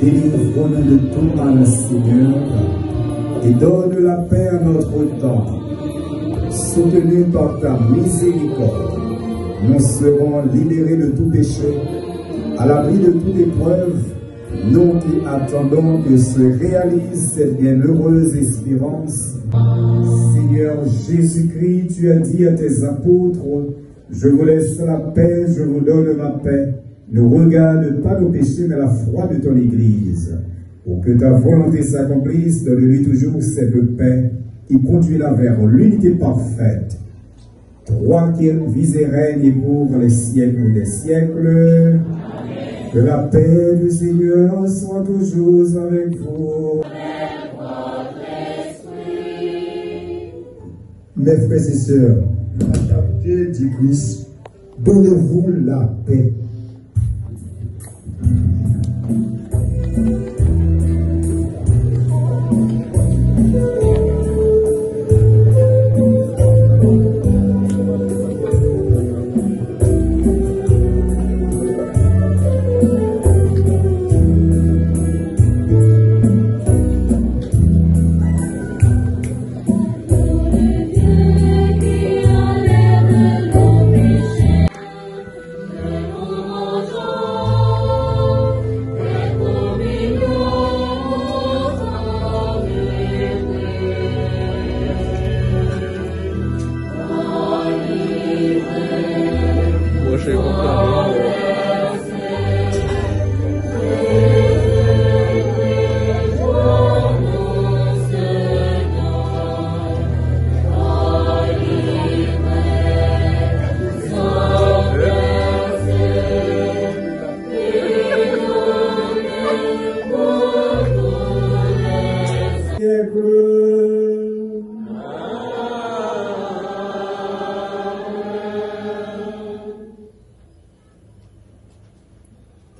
Délivre-nous de tout mal, Seigneur, et donne la paix à notre temps. Soutenus par ta miséricorde, nous serons libérés de tout péché, à l'abri de toute épreuve, nous qui attendons que se réalise cette bienheureuse espérance. Seigneur Jésus-Christ, tu as dit à tes apôtres, je vous laisse la paix, je vous donne ma paix. Ne regarde pas nos péchés, mais la foi de ton Église. Pour que ta volonté s'accomplisse, donne-lui toujours cette paix qui conduira vers l'unité parfaite. Toi qui vis et règnes pour les siècles des siècles. Amen. Que la paix du Seigneur soit toujours avec vous. Avec votre esprit. Mes frères et sœurs, la charité du Christ, donnez-vous la paix.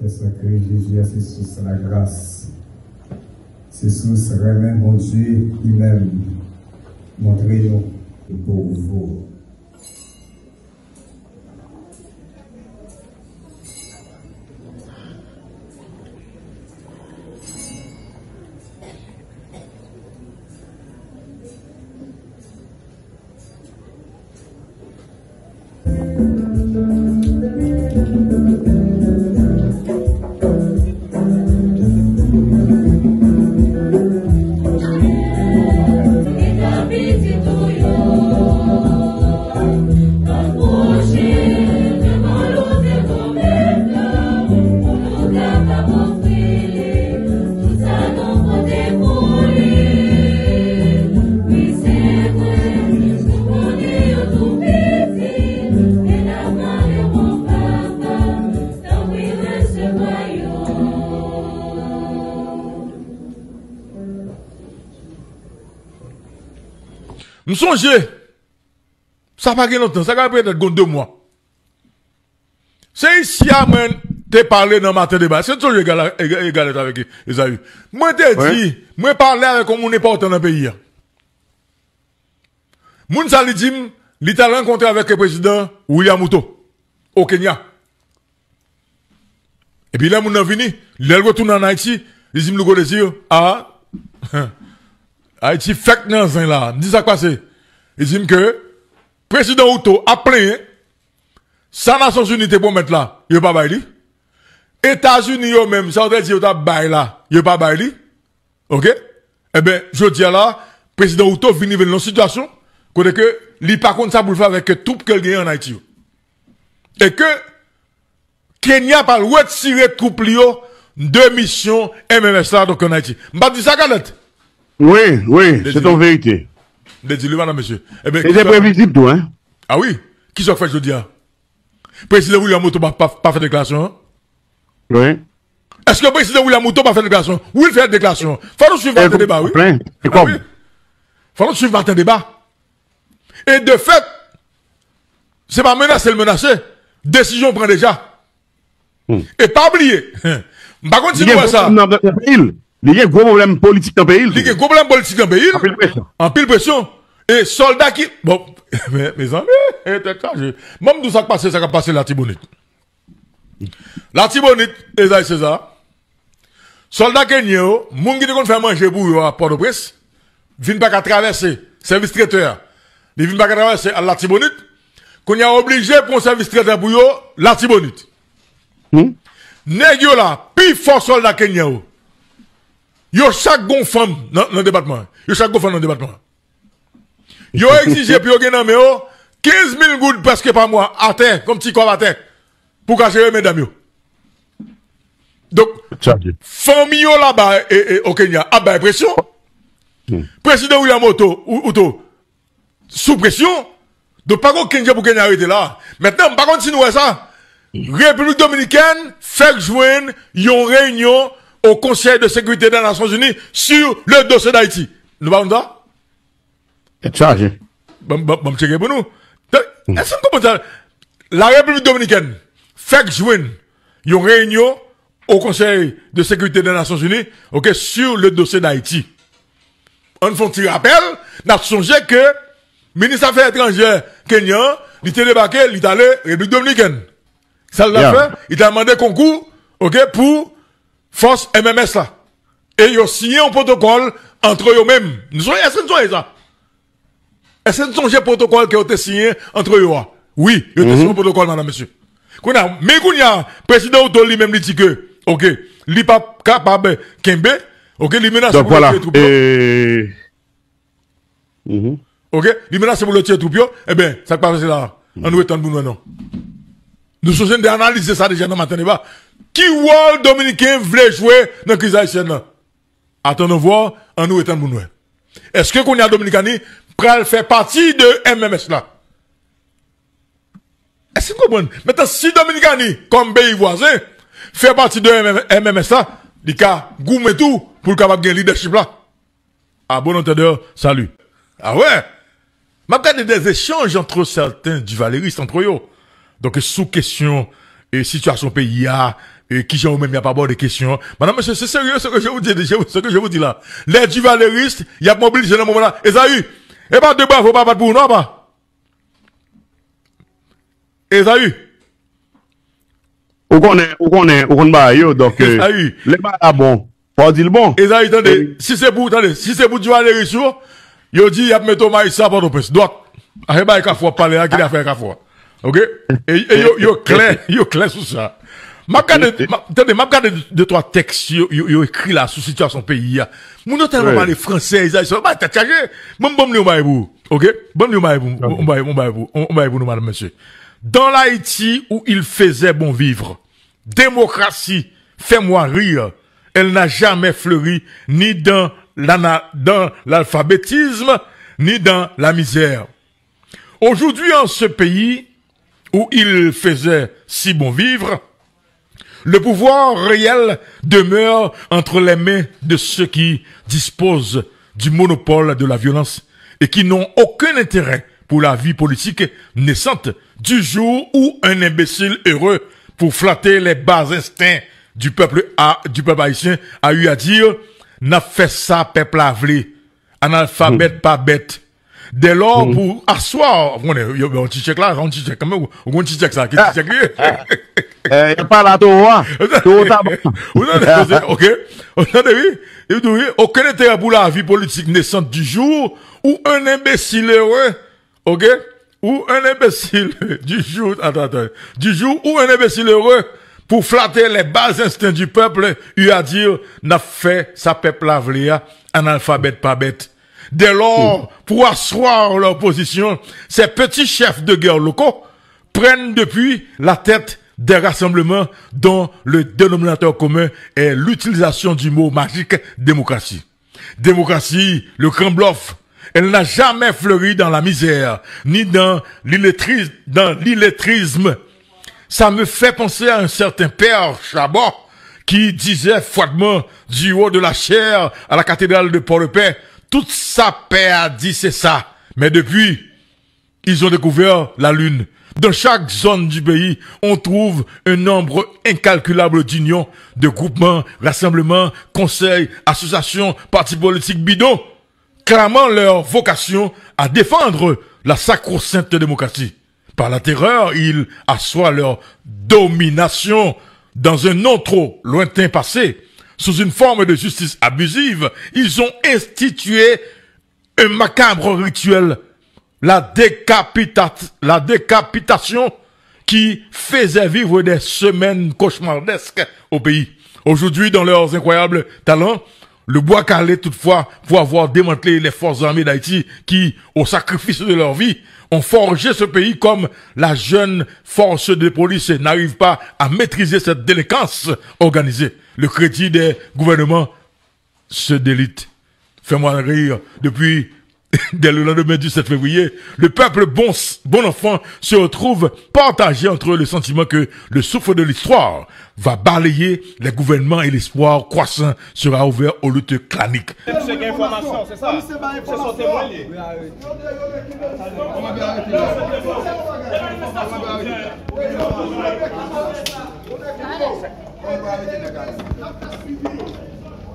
Sacré Jésus, c'est sous la grâce. C'est sous vraiment mon Dieu lui-même. Montrez-nous pour vous. M'songez, ça va pas longtemps, ça va peut-être 2 mois. C'est ici à moi te parler dans matin débat. C'est toujours égal avec Esaü. Moi te dit, moi parler avec mon important dans le pays. Moun sa li dit, li t'a rencontré avec le président William Ruto au Kenya. Et puis là moun nan vini, il retourne en Haïti, il dit me dire Haïti fait nan zin là. Me dit ça quoi c'est? Il dit que président Ruto a plein sa Nations Unies pour mettre là, il pas bail li. États-Unis yo même, ça veut dire yo t'a bail là, il pas bail li. OK? Eh ben, je dis là, président Ruto vini dans une situation côté que li pas contre ça pour le faire avec tout qu'elle gagne en Haïti. Et que Kenya pas retirer troupe li yo de mission MMS là donc en Haïti. M'pas dit ça galette. Oui, c'est en vérité. Dis-le, madame, monsieur. Eh ben, c'est prévisible, tout, hein? Ah oui? Qui s'en fait, je dis, président William Ruto pas fait déclaration, hein? Oui. Est-ce que le président William Ruto pas fait déclaration? Oui, il fait déclaration. Faut nous suivre le débat, oui. C'est quoi? Faut nous suivre le débat. Et de fait, c'est pas menacer le menacer. Décision prend déjà. Et pas oublier. Par contre, si nous voyons ça. Il y a un gros problème politique dans le pays. Il y a un gros problème politique dans le pays. En pile pression. Et soldats qui. Bon, mes amis, même tout ça qui passe, ça qui passe la Tibonite. La Tibonite, Esaïe César. Soldats kenyans, moun qui te fait manger pour eux à Port-au-Prince, viennent pas qu'à traverser, service traiteur. Ils viennent pas qu'à traverser à la Tibonite, qu'on y a obligé pour un service traiteur pour eux, la Tibonite. nèg yo là, plus fort soldat Kenya yo. Yo chaque gon femme dans le département. Yo chaque gon femme dans le département. Yo exigé puis yo gen nan mais yo 15 000 gouttes presque par mois à terre, comme petit corps à terre, pour cacher mesdames yo. Donc, famille yo là-bas au Kenya, a ba pression. Président William Ruto, sous pression. Donc, pas qu'on Kenya pour Kenya arrêter là. Maintenant, pas continuer ça. République Dominicaine fait joindre une réunion au Conseil de sécurité des Nations Unies sur le dossier d'Haïti. Nous parlons de ça? C'est chargé. Bon, checker pour nous. Est-ce qu'on comprend ça? La République Dominicaine fait joindre une réunion au Conseil de sécurité des Nations Unies, ok, sur le dossier d'Haïti. On fait un petit rappel, on a songé que le ministre des Affaires étrangères kenyan, il était débarqué, il est allé République Dominicaine. Ça l'a fait, il a demandé concours, ok, pour force MMS là. Et ils ont signé un protocole entre eux-mêmes. Est-ce que nous sommes ça? Est-ce que nous sommes un protocole qui a été signé entre eux? Oui, il a été signé un protocole, madame, monsieur. Mais qu'on y a, président Outo lui-même dit que, ok, il n'est pas capable Kembe, ok, il menace pour voilà. le troupeau. Ok, il menace pour le troupeau, eh bien, ça passe là. On nous étend pour nous, non. Nous sommes d'analyser ça déjà dans le matin, pas. Qui Wall Dominicain voulait jouer dans la crise haïtienne là? Attendons voir, on nous étend pour nous. Est-ce que qu'on y a Dominicani, pral fait partie de MMS là? Est-ce que vous comprenez? Maintenant, si Dominicani, comme pays voisin, fait partie de MMS là, il y a goût tout pour le capable de leadership là. Ah, bon entendeur, salut. Ah ouais? M'a regardé des échanges entre certains du Valéristes entre eux. Donc, sous question, et situation pays, et qui j'ai même, il n'y a pas de questions. Madame, monsieur, c'est sérieux ce que je vous dis, ce que je vous dis là. Les du Valéristes, il y a mobilisé dans ce moment-là. Et ça y est. Et pas de bas, faut pas battre pour nous, pas. Esaü. Ou qu'on ba yo, donc, Esaü. les ba bon. Pas dire le bon. Esaü, attendez, si c'est pour du Valérie sur, yo dit, y a mettre maïs ça pour nous presse. Droite. Ah, bah, il faut parler, là, qu'il a fait qu'à fois. Ok? Et yo clair sur ça. M'a regardé deux, trois textes, yo écrit là, sur situation pays, Moun yo tellement parler français, ils sont, bah, t'as chargé. Bon, nous, maïbou. Ok? Bon, nous, maïbou. On maïbou, nous, madame, monsieur. Dans l'Haïti où il faisait bon vivre, démocratie, fais-moi rire, elle n'a jamais fleuri ni dans l'alphabétisme, ni dans la misère. Aujourd'hui, en ce pays où il faisait si bon vivre, le pouvoir réel demeure entre les mains de ceux qui disposent du monopole de la violence et qui n'ont aucun intérêt pour la vie politique naissante du jour où un imbécile heureux pour flatter les bas instincts du peuple haïtien a eu à dire n'a fait ça peuple avlé analphabète pas bête. Dès lors pour asseoir on petit check là on petit check quand même on petit check ça qui check pas la toi OK aucun intérêt pour la vie politique naissante du jour où un imbécile heureux OK ou un imbécile du jour où un imbécile heureux pour flatter les bas instincts du peuple eu à dire n'a fait sa peuple avléa analphabète pas bête. Dès lors, pour asseoir leur position, ces petits chefs de guerre locaux prennent depuis la tête des rassemblements dont le dénominateur commun est l'utilisation du mot magique démocratie. Démocratie, le grand bluff. Elle n'a jamais fleuri dans la misère, ni dans l'illettrisme. Ça me fait penser à un certain père Chabot qui disait froidement du haut de la chaire à la cathédrale de Port-le-Paix, toute sa paix a dit c'est ça. Mais depuis, ils ont découvert la lune. Dans chaque zone du pays, on trouve un nombre incalculable d'unions, de groupements, rassemblements, conseils, associations, partis politiques bidons, clamant leur vocation à défendre la sacro-sainte démocratie. Par la terreur, ils assoient leur domination dans un non trop lointain passé. Sous une forme de justice abusive, ils ont institué un macabre rituel, la décapitation qui faisaient vivre des semaines cauchemardesques au pays. Aujourd'hui, dans leurs incroyables talents, le bois calé toutefois pour avoir démantelé les forces armées d'Haïti qui, au sacrifice de leur vie, ont forgé ce pays comme la jeune force de police n'arrive pas à maîtriser cette délinquance organisée. Le crédit des gouvernements se délite. Fais-moi rire. Depuis, dès le lendemain du 7 février, le peuple bon enfant se retrouve partagé entre le sentiment que le souffle de l'histoire va balayer les gouvernements et l'espoir croissant sera ouvert aux luttes claniques. C'est information, c'est ça? C'est son témoignage.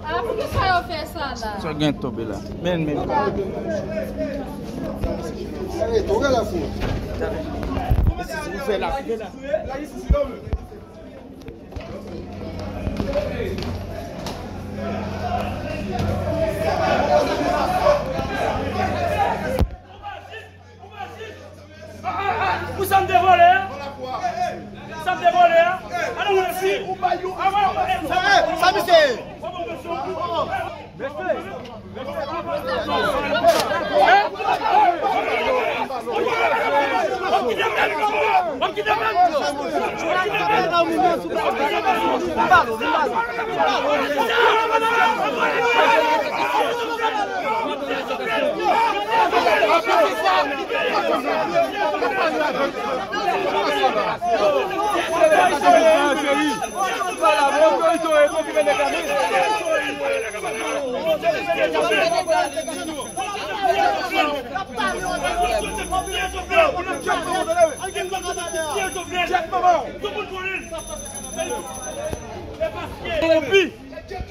Ah, por que saiu fait ça là? Só ganha tobe lá. Men. Allez, tu regardes la foule. Vous faites là. Vous sommes des voleurs. Vous sommes des voleurs. Alors aussi, Ça, monsieur.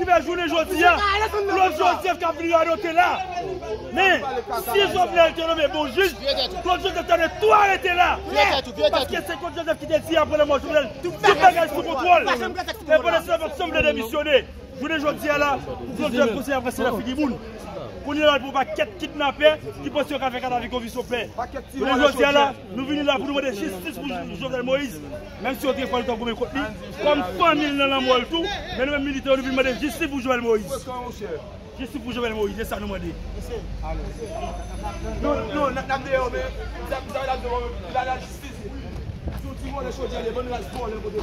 qui va jouer aujourd'hui, Claude Joseph qui a voulu arrêter là. Mais si Jovenel était nommé bon juge, Claude Joseph avait tout arrêté là. Parce que c'est Claude Joseph qui t'a dit après la mort Jovenel, tout bagage sous contrôle. Et pour l'instant, votre somme de démissionner. Je voulais aujourd'hui là, Claude Joseph conseille après c'est la fille du monde. Pour nous, pour pas quatre kidnappés qui pensent qu'on va faire avec conviction pleine. Aujourd'hui là, nous venons là pour nous demander justice pour Jovenel Moïse. Même si on a fait le temps pour me contenir, comme famille dans la mort et tout, mais nous, militaires, nous venons demander justice pour Jovenel Moïse. Justice pour Jovenel Moïse, c'est ça nous demandons. Non, vous avez la justice. Tout le monde est chaud, il y a des bonnes raisons pour les côtés.